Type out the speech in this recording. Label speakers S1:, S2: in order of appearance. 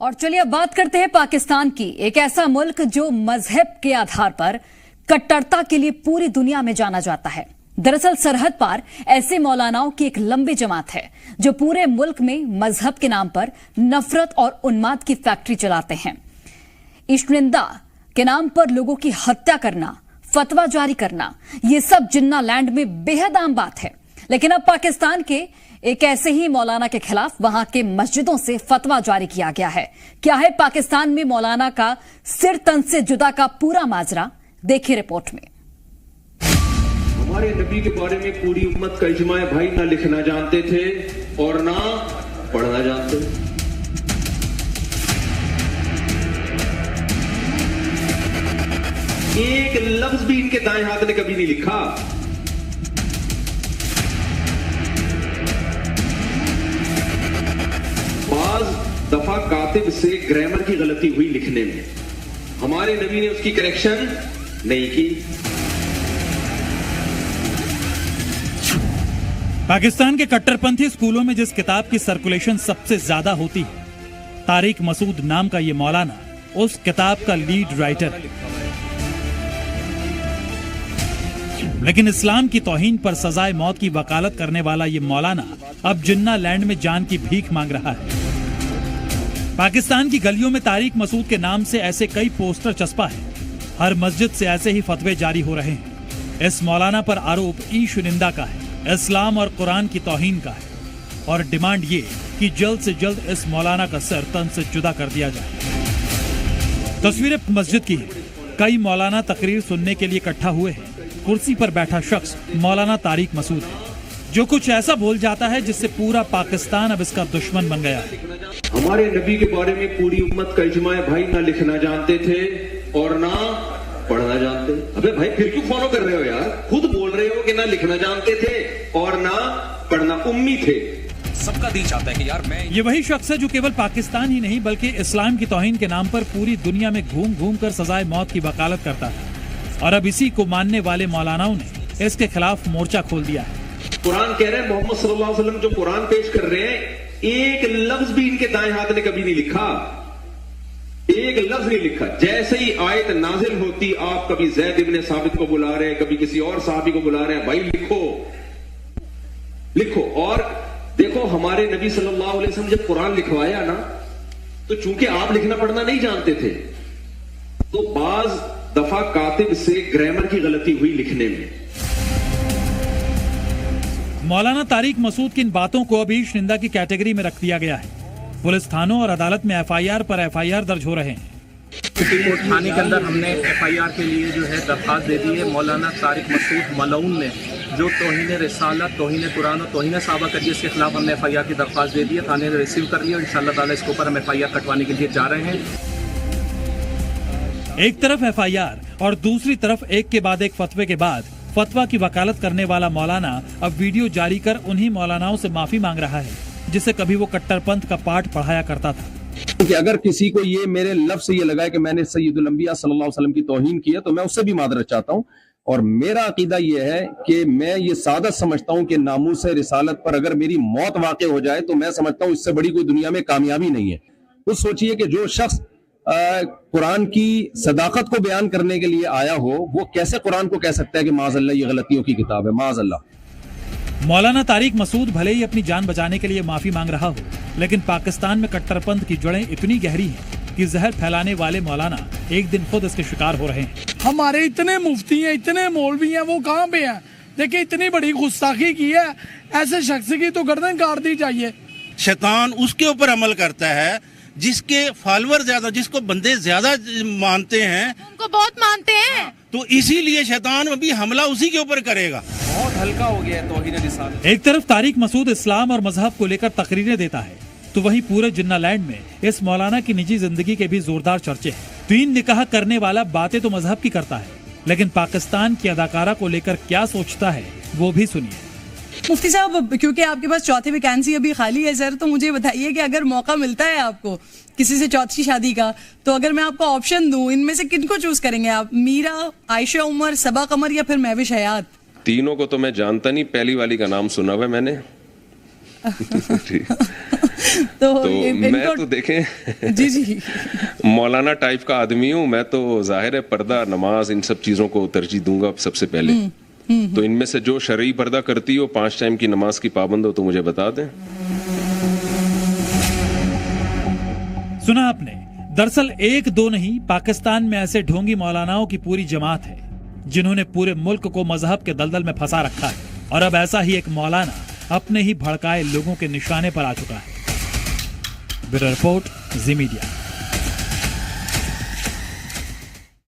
S1: और चलिए अब बात करते हैं पाकिस्तान की। एक ऐसा मुल्क जो मजहब के आधार पर कट्टरता के लिए पूरी दुनिया में जाना जाता है। दरअसल सरहद पार ऐसे मौलानाओं की एक लंबी जमात है जो पूरे मुल्क में मजहब के नाम पर नफरत और उन्माद की फैक्ट्री चलाते हैं। इश्निंदा के नाम पर लोगों की हत्या करना, फतवा जारी करना, ये सब जिन्ना लैंड में बेहद आम बात है। लेकिन अब पाकिस्तान के एक ऐसे ही मौलाना के खिलाफ वहां के मस्जिदों से फतवा जारी किया गया है। क्या है पाकिस्तान में मौलाना का सिर तन से जुदा का पूरा माजरा, देखिए रिपोर्ट में।
S2: हमारे नबी के बारे में पूरी उम्मत का इजमा है भाई, ना लिखना जानते थे और ना पढ़ना जानते। एक लफ्ज भी इनके दाएं हाथ ने कभी नहीं लिखा। बाज दफा कातिब से ग्रामर की गलती हुई लिखने में, हमारे नबी ने उसकी करेक्शन नहीं की।
S3: पाकिस्तान के कट्टरपंथी स्कूलों में जिस किताब की सर्कुलेशन सबसे ज्यादा होती है, तारिक मसूद नाम का ये मौलाना उस किताब का लीड राइटर है। लेकिन इस्लाम की तौहीन पर सजाए मौत की वकालत करने वाला ये मौलाना अब जिन्ना लैंड में जान की भीख मांग रहा है। पाकिस्तान की गलियों में तारिक मसूद के नाम से ऐसे कई पोस्टर चस्पा है। हर मस्जिद से ऐसे ही फतवे जारी हो रहे हैं। इस मौलाना पर आरोप ईशुनिंदा का है, इस्लाम और कुरान की तौहीन का है और डिमांड ये कि जल्द से जल्द इस मौलाना का सर तन से जुदा कर दिया जाए। तस्वीरें मस्जिद की है। कई मौलाना तकरीर सुनने के लिए इकट्ठा हुए हैं। कुर्सी पर बैठा शख्स मौलाना तारिक मसूद है, जो कुछ ऐसा बोल जाता है जिससे पूरा पाकिस्तान अब इसका दुश्मन बन गया है।
S2: हमारे नबी के बारे में पूरी उम्मत का इजमा है भाई, ना लिखना जानते थे और ना पढ़ना जानते। अबे भाई फिर क्यों फॉलो कर रहे हो यार? खुद बोल रहे हो कि ना लिखना जानते थे और ना पढ़ना, उम्मी थे।
S4: सबका दिल चाहता है कि यार मैं।
S3: ये वही शख्स है जो केवल पाकिस्तान ही नहीं बल्कि इस्लाम की तौहीन के नाम पर पूरी दुनिया में घूम घूम कर सजाए मौत की वकालत करता है। और अब इसी को मानने वाले मौलानाओं ने इसके खिलाफ मोर्चा खोल दिया है।
S2: कुरान कह रहे हैं, मोहम्मद सल्लल्लाहु अलैहि वसल्लम जो कुरान पेश कर रहे हैं, एक लफ्ज भी इनके दाएं हाथ ने कभी नहीं लिखा। एक लफ्ज नहीं लिखा। जैसे ही आयत नाजिल होती, आप कभी ज़ैद इब्ने साबित को बुला रहे हैं, कभी किसी और साहबी को बुला रहे हैं, भाई लिखो लिखो। और देखो, हमारे नबी सल्लल्लाहु अलैहि वसल्लम जब कुरान लिखवाया ना, तो चूंकि आप लिखना पढ़ना नहीं जानते थे, तो बाज दफा कातिब से ग्रामर की गलती हुई लिखने में।
S3: मौलाना तारिक मसूद की इन बातों को अभी ईशनिंदा की कैटेगरी में रख दिया गया है। पुलिस थानों और अदालत में एफआईआर पर एफआईआर दर्ज हो रहे हैं।
S5: कोट थाने के अंदर हमने एफआईआर के लिए जो है दरखास्त दे दी है। मौलाना तारिक मसूद मलऊन ने जो तौहीन रिसालत, तौहीन कुरान और तौहीन सहाबा करी, इसके खिलाफ हमने एफआईआर की दरखास्त दे दी है। थाने ने रिसीव कर लिया और इंशाअल्लाह ताला इसके ऊपर हम एफआईआर कटवाने के लिए जा रहे हैं।
S3: एक तरफ एफआईआर और दूसरी तरफ एक के बाद एक फतवे के बाद फतवा की वकालत करने वाला मौलाना अब वीडियो जारी कर उन्हीं मौलानाओं से माफी मांग रहा है जिसे कभी वो कट्टरपंथ का पाठ पढ़ाया करता था।
S6: कि अगर किसी को ये मेरे लफ्ज से ये लगा है कि मैंने सैयदुल अंबिया सल्लल्लाहु अलैहि वसल्लम की तौहीन की है, तो मैं उससे भी मादरत चाहता हूँ। और मेरा अकीदा ये है कि मैं ये सादत समझता हूँ कि नामूस रिसालत पर अगर मेरी मौत वाक़ई हो जाए, तो मैं समझता हूँ इससे बड़ी कोई दुनिया में कामयाबी नहीं है। खुद सोचिए कि जो शख्स कुरान की सदाकत को बयान करने के लिए आया हो, वो कैसे कुरान को कह सकता है कि माज़अल्लाह ये गलतियों की किताब है, माज़अल्लाह।
S3: मौलाना तारिक मसूद भले ही अपनी जान बचाने के लिए माफी मांग रहा हो, लेकिन पाकिस्तान में कट्टरपंथ की जड़ें इतनी गहरी हैं कि जहर फैलाने वाले मौलाना एक दिन खुद इसके शिकार हो रहे हैं।
S7: हमारे इतने मुफ्ती हैं, इतने मौलवी हैं, वो कहाँ पे हैं? देखिए, इतनी बड़ी गुस्ताखी की है, ऐसे शख्स की तो गर्दन काट दी चाहिए।
S8: शैतान उसके ऊपर अमल करता है जिसके फॉलोअर ज्यादा, जिसको बंदे ज्यादा मानते हैं,
S9: उनको बहुत मानते हैं,
S8: तो इसीलिए शैतान अभी हमला उसी के ऊपर करेगा।
S5: बहुत हल्का हो गया है तौहीन रिसालत।
S3: एक तरफ तारिक मसूद इस्लाम और मजहब को लेकर तकरीरें देता है, तो वहीं पूरे जिन्ना लैंड में इस मौलाना की निजी जिंदगी के भी जोरदार चर्चे हैं। 3 निकाह करने वाला बातें तो मजहब की करता है, लेकिन पाकिस्तान की अदाकारा को लेकर क्या सोचता है वो भी सुनिए।
S10: मुफ्ती साहब, क्योंकि आपके पास चौथी वैकेंसी अभी खाली है सर, तो मुझे बताइए कि अगर मौका मिलता है आपको किसी से चौथी शादी का, तो अगर मैं आपको ऑप्शन दूं, इनमें से किनको चूज करेंगे आप? मीरा, आयशा उमर, सबा कमर या फिर महविश हयात?
S11: तीनों को तो मैं जानता नहीं, पहली वाली का नाम सुना हुआ मैंने।
S10: تو
S9: मैं तो देखें
S10: जी जी
S9: मौलाना टाइप का आदमी हूँ मैं, तो जाहिर है पर्दा, नमाज, इन सब चीज़ों को तरजीह दूंगा सबसे पहले। तो इनमें से जो शरई पर्दा करती हो, 5 टाइम की नमाज की पाबंद हो, तो मुझे बता दें।
S3: सुना आपने, दरअसल 1-2 नहीं, पाकिस्तान में ऐसे ढोंगी मौलानाओं की पूरी जमात है जिन्होंने पूरे मुल्क को मजहब के दलदल में फंसा रखा है। और अब ऐसा ही एक मौलाना अपने ही भड़काए लोगों के निशाने पर आ चुका है। ब्यूरो रिपोर्ट, जी मीडिया।